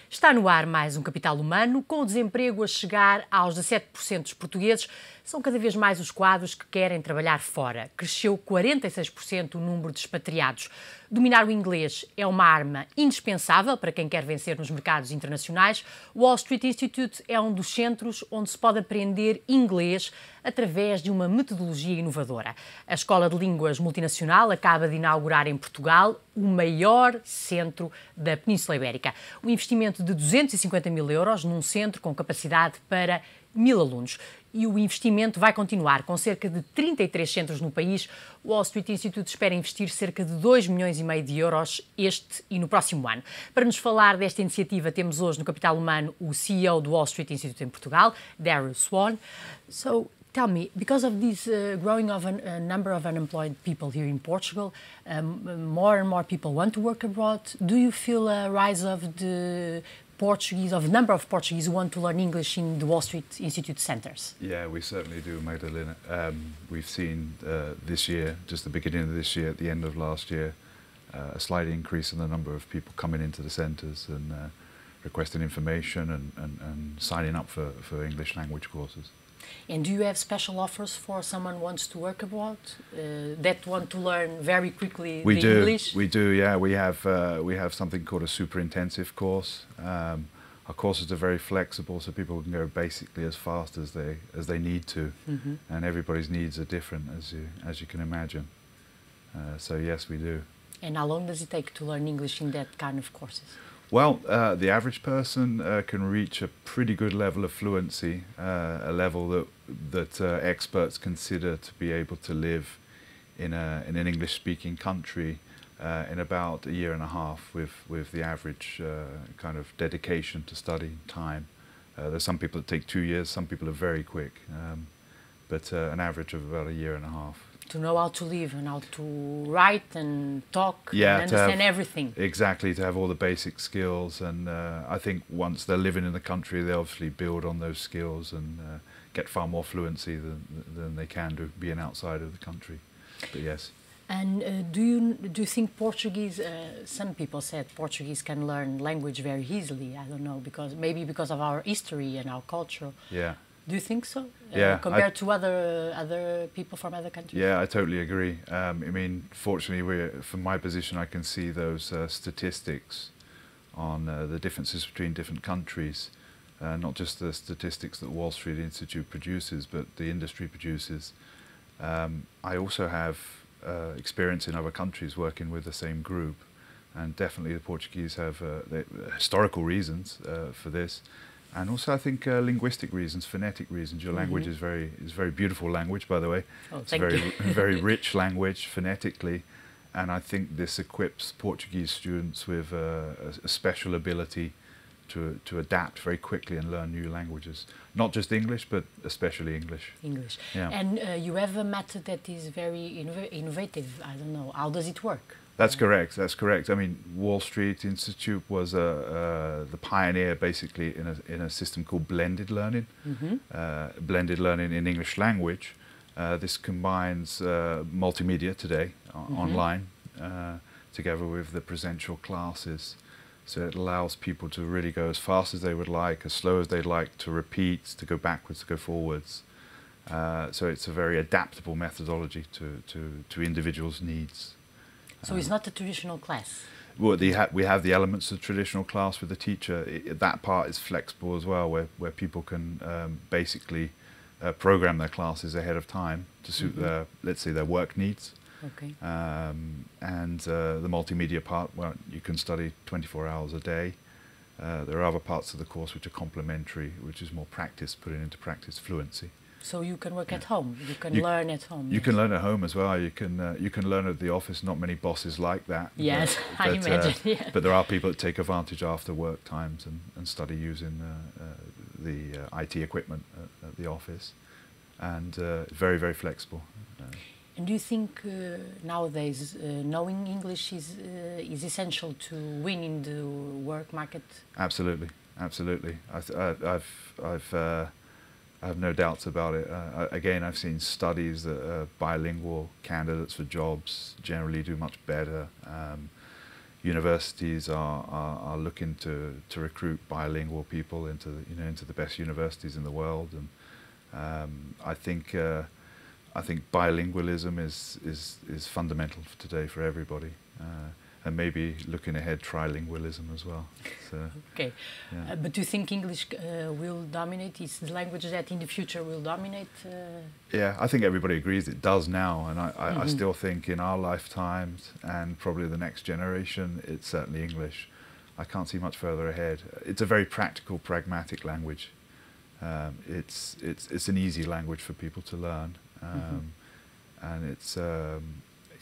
Está no ar mais um Capital Humano, com o desemprego a chegar aos 17% dos portugueses. São cada vez mais os quadros que querem trabalhar fora. Cresceu 46% o número de expatriados. Dominar o inglês é uma arma indispensável para quem quer vencer nos mercados internacionais. O Wall Street Institute é um dos centros onde se pode aprender inglês através de uma metodologia inovadora. A Escola de Línguas Multinacional acaba de inaugurar em Portugal o maior centro da Península Ibérica. Um investimento de 250 mil euros num centro com capacidade para 1000 alunos. E o investimento vai continuar, com cerca de 33 centros no país. O Wall Street Institute espera investir cerca de 2,5 milhões de euros este e no próximo ano. Para nos falar desta iniciativa, temos hoje no Capital Humano o CEO do Wall Street Institute em Portugal, Darryl Swan. So, tell me, because of this growing of a number of unemployed people here in Portugal, more and more people want to work abroad. Do you feel a rise of the number of Portuguese who want to learn English in the Wall Street Institute centres? Yeah, we certainly do, Magdalena. We've seen this year, just the beginning of this year, at the end of last year, a slight increase in the number of people coming into the centres and requesting information and signing up for English language courses. And do you have special offers for someone who wants to work abroad, that want to learn very quickly English? We do, yeah. We have something called a super intensive course. Our courses are very flexible, so people can go basically as fast as they need to, and everybody's needs are different, as you can imagine. So yes, we do. And how long does it take to learn English in that kind of courses? Well, the average person can reach a pretty good level of fluency, a level that experts consider to be able to live in an English-speaking country in about a year and a half, with the average kind of dedication to study time. There's some people that take 2 years, some people are very quick, but an average of about a year and a half. To know how to live and how to write and talk and understand everything. Exactly, to have all the basic skills, and I think once they're living in the country, they obviously build on those skills and get far more fluency than they can do being outside of the country. But yes. And do you think Portuguese? Some people said Portuguese can learn language very easily. I don't know, because of our history and our culture. Yeah. Do you think so? Yeah. Compared to other people from other countries? Yeah, I totally agree. I mean, fortunately, from my position, I can see those statistics on the differences between different countries, not just the statistics that Wall Street Institute produces, but the industry produces. I also have experience in other countries working with the same group, and definitely the Portuguese have historical reasons for this. And also, I think linguistic reasons, phonetic reasons. Your language is very beautiful language, by the way. Oh, it's a very rich language phonetically, and I think this equips Portuguese students with a special ability to adapt very quickly and learn new languages. Not just English, but especially English. English. Yeah. And you have a method that is very innovative. I don't know. How does it work? That's correct. That's correct. I mean, Wall Street Institute was the pioneer, basically, in a system called blended learning. Blended learning in English language. This combines multimedia today online together with the presential classes. So it allows people to really go as fast as they would like, as slow as they'd like, to repeat, to go backwards, to go forwards. So it's a very adaptable methodology to individuals' needs. So it's not a traditional class? Well, we have the elements of traditional class with the teacher. That part is flexible as well, where people can basically program their classes ahead of time to suit their, let's say, their work needs. Okay. And the multimedia part, well, you can study 24 hours a day. There are other parts of the course which are complementary, which is more practice, putting into practice fluency. So you can work at home. You can learn at home. You can learn at home as well. You can learn at the office. Not many bosses like that. Yes, I imagine. Yeah. But there are people that take advantage after work times and study using the IT equipment at the office, and very, very flexible. And do you think nowadays knowing English is essential to win in the work market? Absolutely, absolutely. I have no doubts about it. Again, I've seen studies that bilingual candidates for jobs generally do much better. universities are looking to recruit bilingual people into into the best universities in the world, and I think bilingualism is fundamental today for everybody, and maybe looking ahead, trilingualism as well. So, okay, yeah. but do you think English will dominate? Is the language that in the future will dominate? Yeah, I think everybody agrees it does now, and I still think in our lifetimes and probably the next generation, it's certainly English. I can't see much further ahead. It's a very practical, pragmatic language. It's an easy language for people to learn, and it's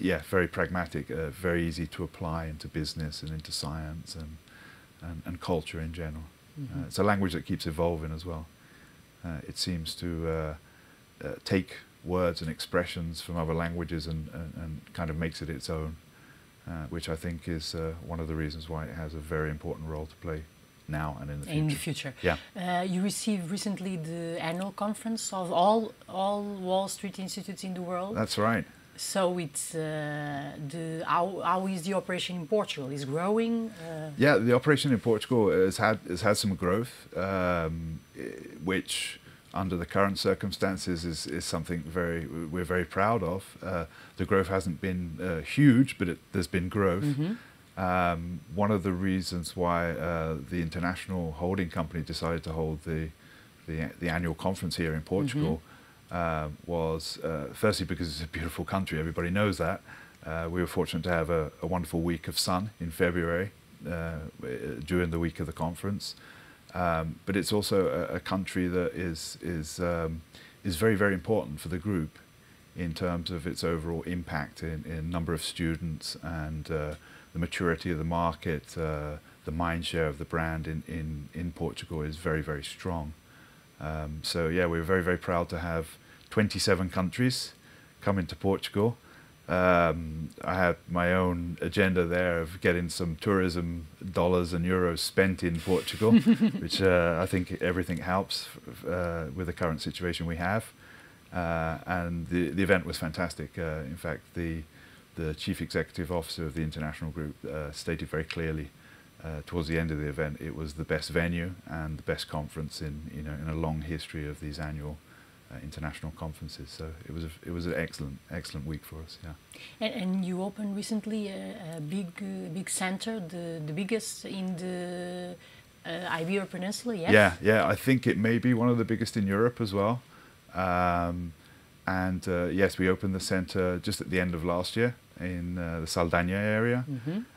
yeah, very pragmatic, very easy to apply into business and into science and culture in general. It's a language that keeps evolving as well. It seems to take words and expressions from other languages and kind of makes it its own, which I think is one of the reasons why it has a very important role to play now and in the future. In the future. Yeah. You received recently the annual conference of all Wall Street institutes in the world. That's right. So it's how is the operation in Portugal? Is growing? Yeah, the operation in Portugal has had some growth, which under the current circumstances is something we're very proud of. The growth hasn't been huge, but there's been growth. One of the reasons why the international holding company decided to hold the annual conference here in Portugal was firstly because it's a beautiful country. Everybody knows that. We were fortunate to have a wonderful week of sun in February during the week of the conference. But it's also a country that is very, very important for the group in terms of its overall impact in number of students and the maturity of the market. The mind share of the brand in Portugal is very, very strong. So yeah, we're very, very proud to have 27 countries come into Portugal. I have my own agenda there of getting some tourism dollars and euros spent in Portugal, which I think everything helps with the current situation we have. And the event was fantastic. In fact, the chief executive officer of the international group stated very clearly towards the end of the event it was the best venue and the best conference in a long history of these annual international conferences. So it was an excellent week for us. Yeah. And you opened recently a big center, the biggest in the Iberian Peninsula. Yes. Yeah. I think it may be one of the biggest in Europe as well. And yes, we opened the center just at the end of last year in the Saldanha area.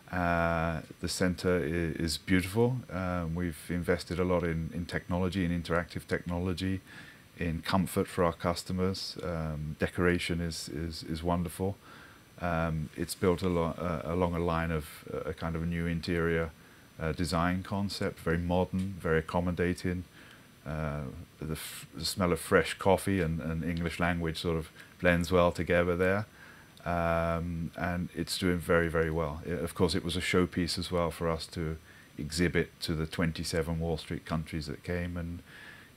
The center is beautiful. We've invested a lot in technology, in interactive technology, in comfort for our customers. Decoration is wonderful. It's built along a line of a kind of a new interior design concept, very modern, very accommodating. The smell of fresh coffee and English language sort of blends well together there. And it's doing very, very well. Of course, it was a showpiece as well for us to exhibit to the 27 Wall Street countries that came, and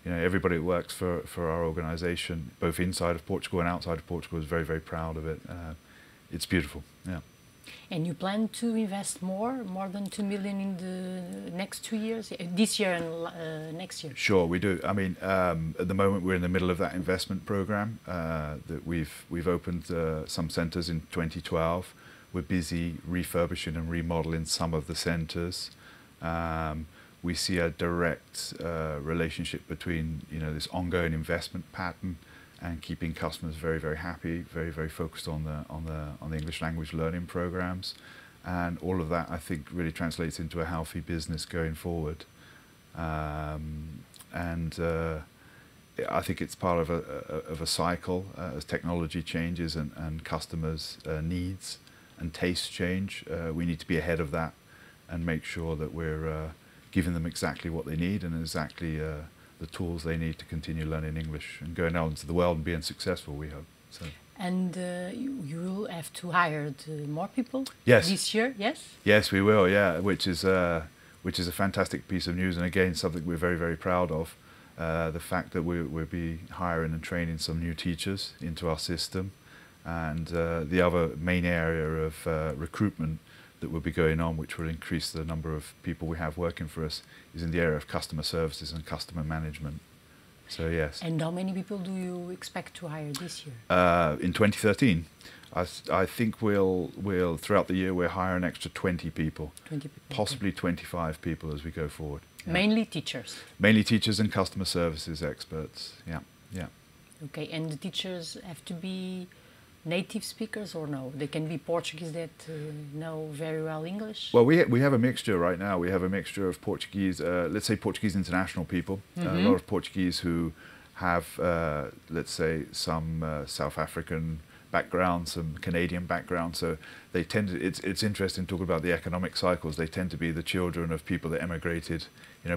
everybody that works for our organization, both inside of Portugal and outside of Portugal, is very, very proud of it. It's beautiful. Yeah. And you plan to invest more than 2 million in the next 2 years, this year and next year? Sure, we do. I mean, at the moment we're in the middle of that investment program. That we've opened some centers in 2012. We're busy refurbishing and remodeling some of the centers. We see a direct relationship between this ongoing investment pattern and keeping customers very, very happy, very, very focused on the English language learning programs, and all of that I think really translates into a healthy business going forward. And I think it's part of a cycle as technology changes and customers' needs and tastes change. We need to be ahead of that and make sure that we're giving them exactly what they need and exactly the tools they need to continue learning English and going out into the world and being successful, we hope. So. And you will have to hire more people this year, yes? Yes, we will, yeah, which is a fantastic piece of news, and again, something we're very, very proud of. The fact that we'll be hiring and training some new teachers into our system. And the other main area of recruitment that will be going on, which will increase the number of people we have working for us, is in the area of customer services and customer management. So yes. And how many people do you expect to hire this year? In 2013, I think we'll throughout the year we'll hire an extra 20 people, 20 people, possibly 25 people as we go forward. Yeah. Mainly teachers. Mainly teachers and customer services experts. Yeah, yeah. Okay, and the teachers have to be native speakers or no? They can be Portuguese that know very well English? Well, we have a mixture right now. We have a mixture of Portuguese, let's say Portuguese international people, a lot of Portuguese who have, let's say, some South African background, some Canadian background. So they tend to, it's interesting talking about the economic cycles. They tend to be the children of people that emigrated,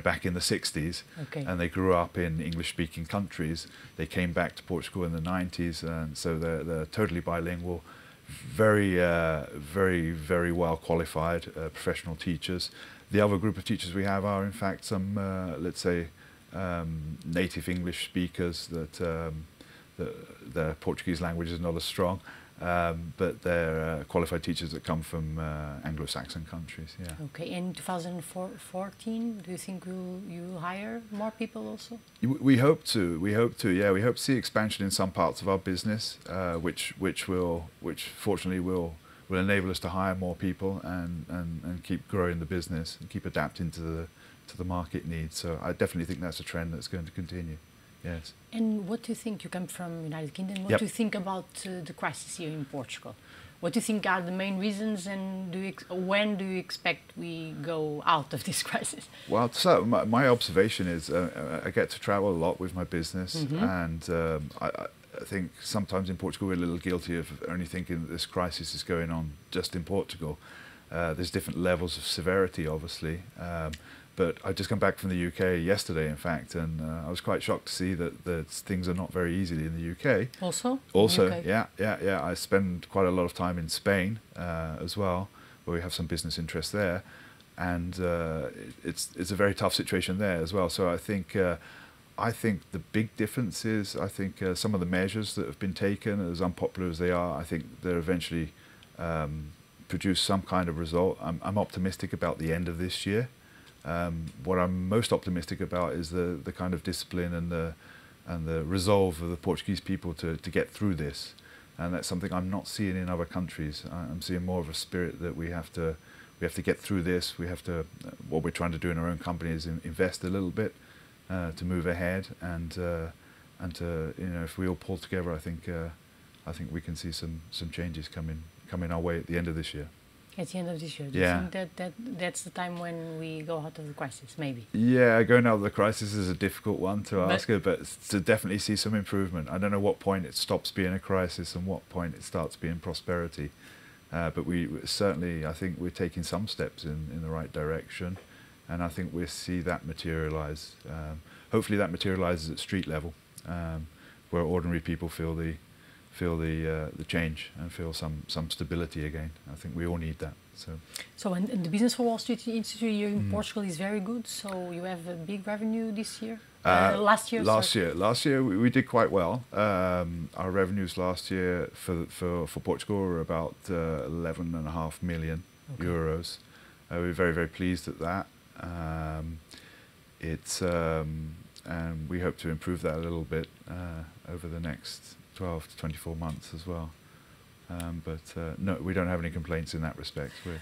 back in the 60s, and they grew up in English-speaking countries. They came back to Portugal in the 90s, and so they're totally bilingual, very, very well qualified professional teachers. The other group of teachers we have are, in fact, some, let's say, native English speakers that their Portuguese language is not as strong, but they're qualified teachers that come from Anglo-Saxon countries. Yeah. Okay. In 2014, do you think you will hire more people also? We hope to. We hope to. Yeah, we hope to see expansion in some parts of our business, which fortunately will enable us to hire more people and keep growing the business and keep adapting to the market needs. So I definitely think that's a trend that's going to continue. Yes. And what do you think? You come from United Kingdom. What do you think about the crisis here in Portugal? What do you think are the main reasons, and when do you expect we go out of this crisis? Well, so my observation is I get to travel a lot with my business, and I think sometimes in Portugal we're a little guilty of only thinking that this crisis is going on just in Portugal. There's different levels of severity, obviously. But I just come back from the UK yesterday, in fact, and I was quite shocked to see that things are not very easy in the UK. Also? UK. Yeah. I spend quite a lot of time in Spain as well, where we have some business interests there, and it's a very tough situation there as well. So I think the big difference is some of the measures that have been taken, as unpopular as they are, I think they'll eventually produce some kind of result. I'm optimistic about the end of this year. What I'm most optimistic about is the kind of discipline and the resolve of the Portuguese people to get through this, and that's something I'm not seeing in other countries. I'm seeing more of a spirit that we have to get through this. We have to. What we're trying to do in our own company is invest a little bit to move ahead, and to if we all pull together, I think we can see some changes coming our way at the end of this year. At the end of this year, do you think that's the time when we go out of the crisis, maybe? Yeah, going out of the crisis is a difficult one to ask, but to definitely see some improvement. I don't know what point it stops being a crisis and what point it starts being prosperity. But we certainly, I think we're taking some steps in the right direction, and I think we'll see that materialise. Hopefully that materialises at street level, where ordinary people feel the change and feel some stability again. I think we all need that. So and the business for Wall Street Institute here in Portugal is very good. So you have a big revenue this year. Last year we did quite well. Our revenues last year for Portugal were about 11.5 million euros. We were very, very pleased at that. And we hope to improve that a little bit over the next 12 to 24 months as well. No, we don't have any complaints in that respect. We're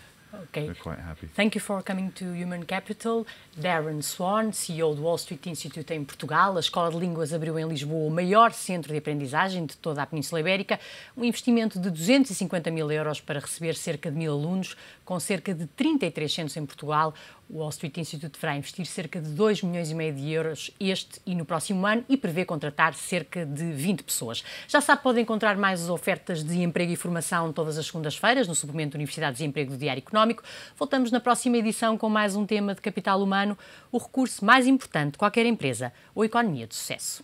quite happy. Thank you for coming to Human Capital. Darren Swan, CEO do Wall Street Institute em Portugal. A Escola de Línguas abriu em Lisboa o maior centro de aprendizagem de toda a Península Ibérica. Um investimento de 250 mil euros para receber cerca de 1000 alunos, com cerca de 33 centros em Portugal. O Wall Street Institute deverá investir cerca de 2,5 milhões de euros este e no próximo ano e prevê contratar cerca de 20 pessoas. Já sabe, pode encontrar mais ofertas de emprego e formação todas as segundas-feiras no suplemento Universidades e Emprego do Diário Económico. Voltamos na próxima edição com mais um tema de capital humano, o recurso mais importante de qualquer empresa, ou economia de sucesso.